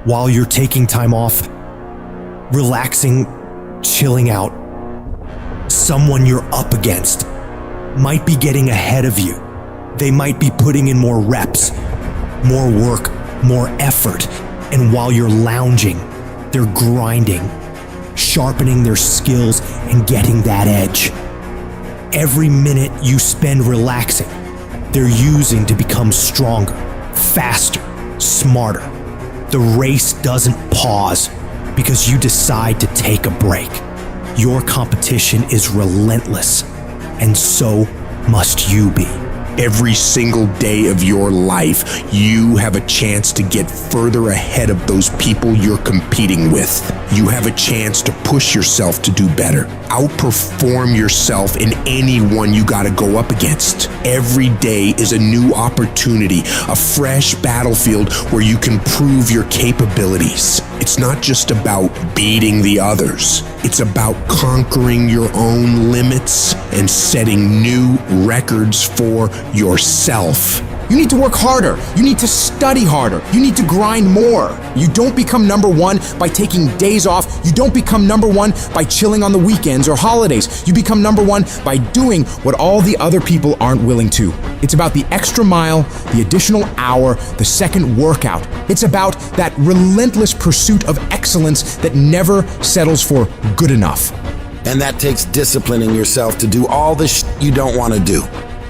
while you're taking time off, relaxing, chilling out, someone you're up against might be getting ahead of you. They might be putting in more reps, more work, more effort. And while you're lounging, they're grinding, sharpening their skills and getting that edge. Every minute you spend relaxing, they're using to become stronger, faster, smarter. The race doesn't pause because you decide to take a break. Your competition is relentless, and so must you be. Every single day of your life, you have a chance to get further ahead of those people you're competing with. You have a chance to push yourself to do better. Outperform yourself in anyone you gotta go up against. Every day is a new opportunity, a fresh battlefield where you can prove your capabilities. It's not just about beating the others. It's about conquering your own limits and setting new records for yourself. You need to work harder. You need to study harder. You need to grind more. You don't become number one by taking days off. You don't become number one by chilling on the weekends or holidays. You become number one by doing what all the other people aren't willing to. It's about the extra mile, the additional hour, the second workout. It's about that relentless pursuit of excellence that never settles for good enough. And that takes disciplining yourself to do all the you don't want to do.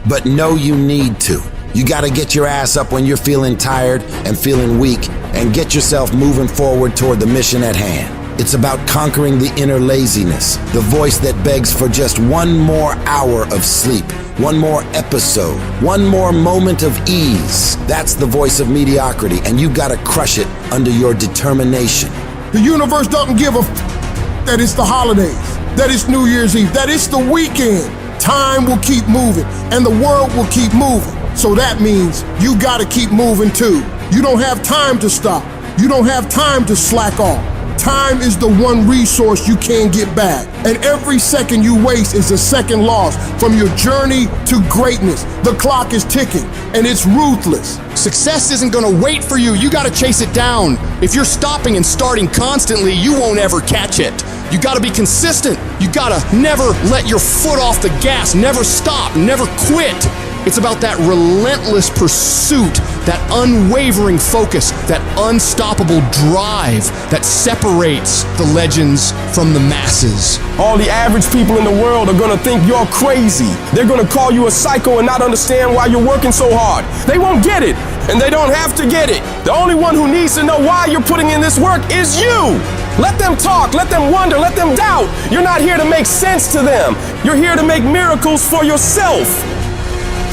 But know you need to. You gotta get your ass up when you're feeling tired and feeling weak and get yourself moving forward toward the mission at hand. It's about conquering the inner laziness, the voice that begs for just one more hour of sleep, one more episode, one more moment of ease. That's the voice of mediocrity, and you gotta crush it under your determination. The universe doesn't give a that it's the holidays, that it's New Year's Eve, that it's the weekend. Time will keep moving, and the world will keep moving. So that means you gotta keep moving too. You don't have time to stop. You don't have time to slack off. Time is the one resource you can't get back. And every second you waste is a second lost from your journey to greatness. The clock is ticking, and it's ruthless. Success isn't gonna wait for you. You gotta chase it down. If you're stopping and starting constantly, you won't ever catch it. You gotta be consistent. You gotta never let your foot off the gas, never stop, never quit. It's about that relentless pursuit, that unwavering focus, that unstoppable drive that separates the legends from the masses. All the average people in the world are gonna think you're crazy. They're gonna call you a psycho and not understand why you're working so hard. They won't get it, and they don't have to get it. The only one who needs to know why you're putting in this work is you. Let them talk, let them wonder, let them doubt. You're not here to make sense to them. You're here to make miracles for yourself.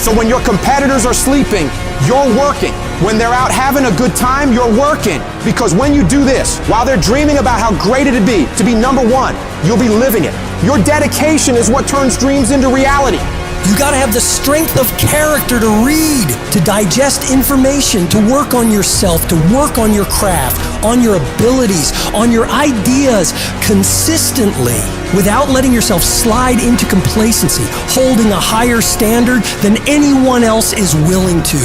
So when your competitors are sleeping, you're working. When they're out having a good time, you're working. Because when you do this, while they're dreaming about how great it'd be to be number one, you'll be living it. Your dedication is what turns dreams into reality. You gotta have the strength of character to read, to digest information, to work on yourself, to work on your craft, on your abilities, on your ideas consistently, without letting yourself slide into complacency, holding a higher standard than anyone else is willing to,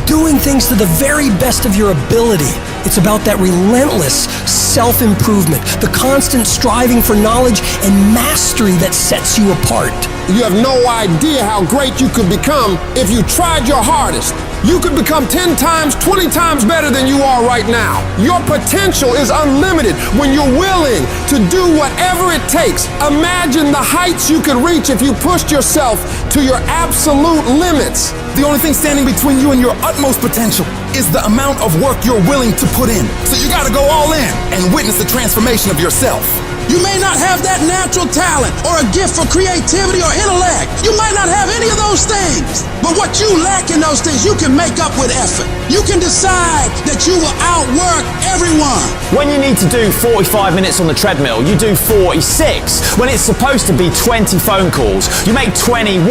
doing things to the very best of your ability. It's about that relentless self-improvement, the constant striving for knowledge and mastery that sets you apart. You have no idea how great you could become if you tried your hardest. You could become 10 times, 20 times better than you are right now. Your potential is unlimited when you're willing to do whatever it takes. Imagine the heights you could reach if you pushed yourself to your absolute limits. The only thing standing between you and your utmost potential is the amount of work you're willing to put in. So you gotta go all in and witness the transformation of yourself. You may not have that natural talent or a gift for creativity or intellect. You might not have any of those things. But what you lack in those things, you can make up with effort. You can decide that you will outwork everyone. When you need to do 45 minutes on the treadmill, you do 46. When it's supposed to be 20 phone calls, you make 21.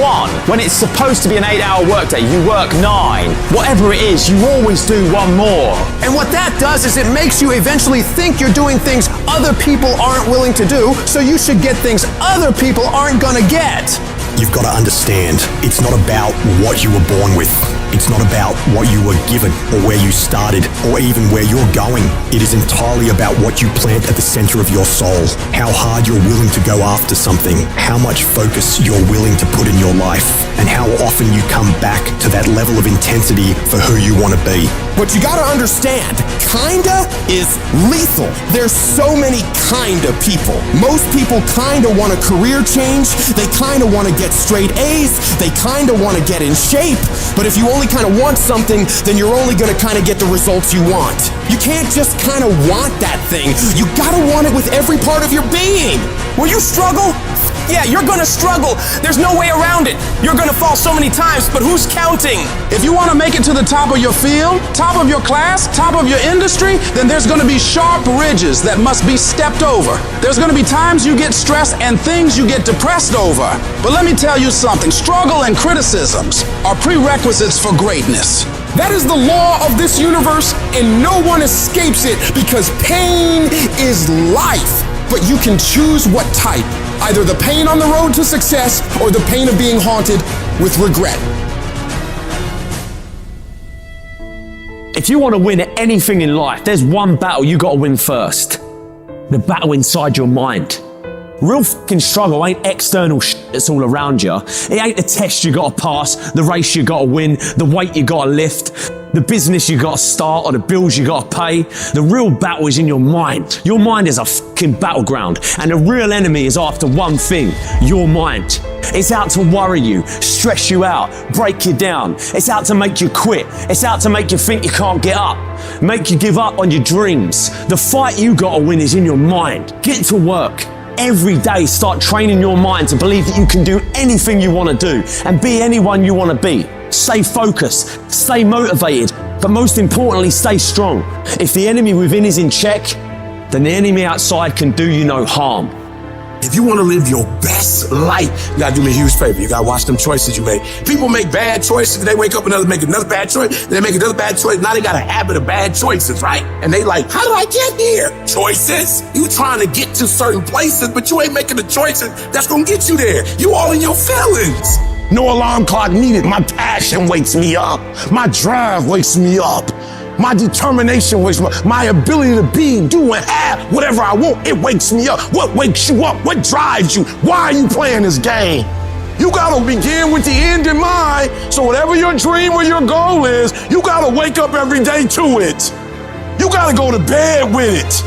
When it's supposed to be an 8-hour workday, you work 9. Whatever it is, you always do one more. And what that does is it makes you eventually think you're doing things other people aren't willing to do, so you should get things other people aren't gonna get. You've got to understand, it's not about what you were born with. It's not about what you were given or where you started or even where you're going. It is entirely about what you plant at the center of your soul, how hard you're willing to go after something, how much focus you're willing to put in your life, and how often you come back to that level of intensity for who you want to be. But you gotta understand, kinda is lethal. There's so many kinda people. Most people kinda want a career change, they kinda wanna get straight A's, they kinda wanna get in shape. But if you only kinda want something, then you're only gonna kinda get the results you want. You can't just kinda want that thing. You gotta want it with every part of your being. Will you struggle? Yeah, you're gonna struggle. There's no way around it. You're gonna fall so many times, but who's counting? If you want to make it to the top of your field, top of your class, top of your industry, then there's going to be sharp ridges that must be stepped over. There's going to be times you get stressed and things you get depressed over. But let me tell you something, struggle and criticisms are prerequisites for greatness. That is the law of this universe, and no one escapes it because pain is life. But you can choose what type, either the pain on the road to success or the pain of being haunted with regret. If you want to win at anything in life, there's one battle you got to win first. The battle inside your mind. Real fucking struggle ain't external shit that's all around you. It ain't the test you got to pass, the race you got to win, the weight you got to lift, the business you got to start, or the bills you got to pay. The real battle is in your mind. Your mind is a fucking battleground, and the real enemy is after one thing, your mind. It's out to worry you, stress you out, break you down. It's out to make you quit. It's out to make you think you can't get up, make you give up on your dreams. The fight you got to win is in your mind. Get to work. Every day, start training your mind to believe that you can do anything you want to do and be anyone you want to be. Stay focused, stay motivated, but most importantly, stay strong. If the enemy within is in check, then the enemy outside can do you no harm. If you want to live your best life, you gotta do me a huge favor. You gotta watch them choices you make. People make bad choices, they wake up and make another bad choice, they make another bad choice. Now they got a habit of bad choices, right? And they like, how did I get here? Choices. You trying to get to certain places, but you ain't making the choices that's gonna get you there. You all in your feelings. No alarm clock needed. My passion wakes me up. My drive wakes me up. My determination wakes me up. My ability to be, do, and have whatever I want, it wakes me up. What wakes you up? What drives you? Why are you playing this game? You gotta begin with the end in mind. So whatever your dream or your goal is, you gotta wake up every day to it. You gotta go to bed with it.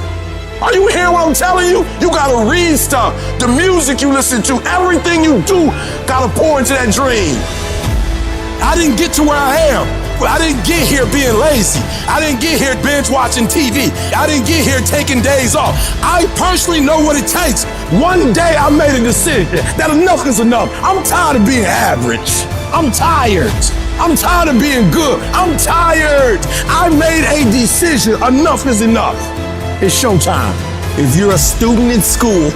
Are you hearing what I'm telling you? You gotta read stuff. The music you listen to, everything you do, gotta pour into that dream. I didn't get to where I am. I didn't get here being lazy. I didn't get here binge watching TV. I didn't get here taking days off. I personally know what it takes. One day I made a decision that enough is enough. I'm tired of being average. I'm tired. I'm tired of being good. I'm tired. I made a decision. Enough is enough. It's showtime. If you're a student in school,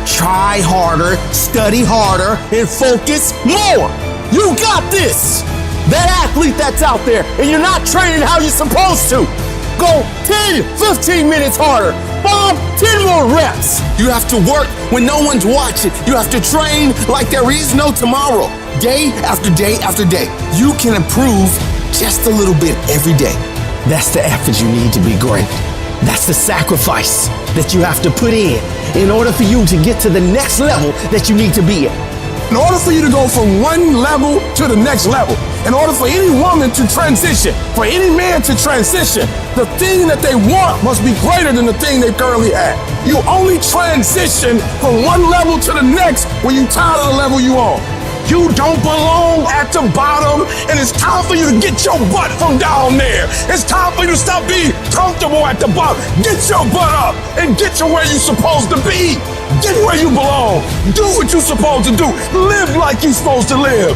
try harder, study harder, and focus more. You got this. That athlete that's out there, and you're not training how you're supposed to. Go 10, 15 minutes harder. Bob, 10 more reps. You have to work when no one's watching. You have to train like there is no tomorrow. Day after day after day. You can improve just a little bit every day. That's the effort you need to be great. That's the sacrifice that you have to put in order for you to get to the next level that you need to be in. In order for you to go from one level to the next level, in order for any woman to transition, for any man to transition, the thing that they want must be greater than the thing they currently have. You only transition from one level to the next when you're tired of the level you on. You don't belong at the bottom, and it's time for you to get your butt from down there. It's time for you to stop being comfortable at the bottom. Get your butt up and get to where you're supposed to be. Get where you belong. Do what you're supposed to do. Live like you're supposed to live.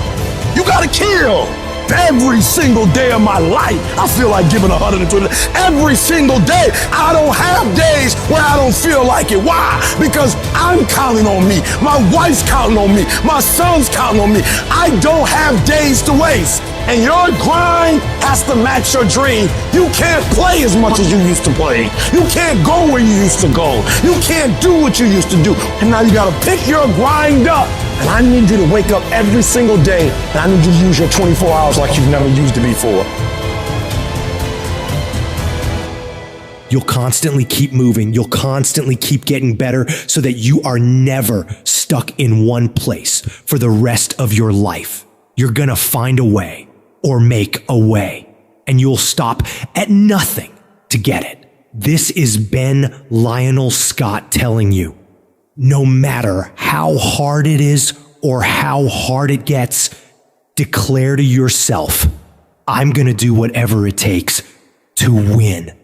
You gotta kill. Every single day of my life, I feel like giving 120. Every single day, I don't have days where I don't feel like it. Why? Because I'm counting on me. My wife's counting on me. My son's counting on me. I don't have days to waste. And your grind has to match your dream. You can't play as much as you used to play. You can't go where you used to go. You can't do what you used to do. And now you gotta pick your grind up And I need you to wake up every single day, and I need you to use your 24 hours like you've never used it before. You'll constantly keep moving. You'll constantly keep getting better so that you are never stuck in one place for the rest of your life. You're gonna find a way or make a way, and you'll stop at nothing to get it. This is Ben Lionel Scott telling you, no matter how hard it is or how hard it gets, declare to yourself, I'm gonna do whatever it takes to win.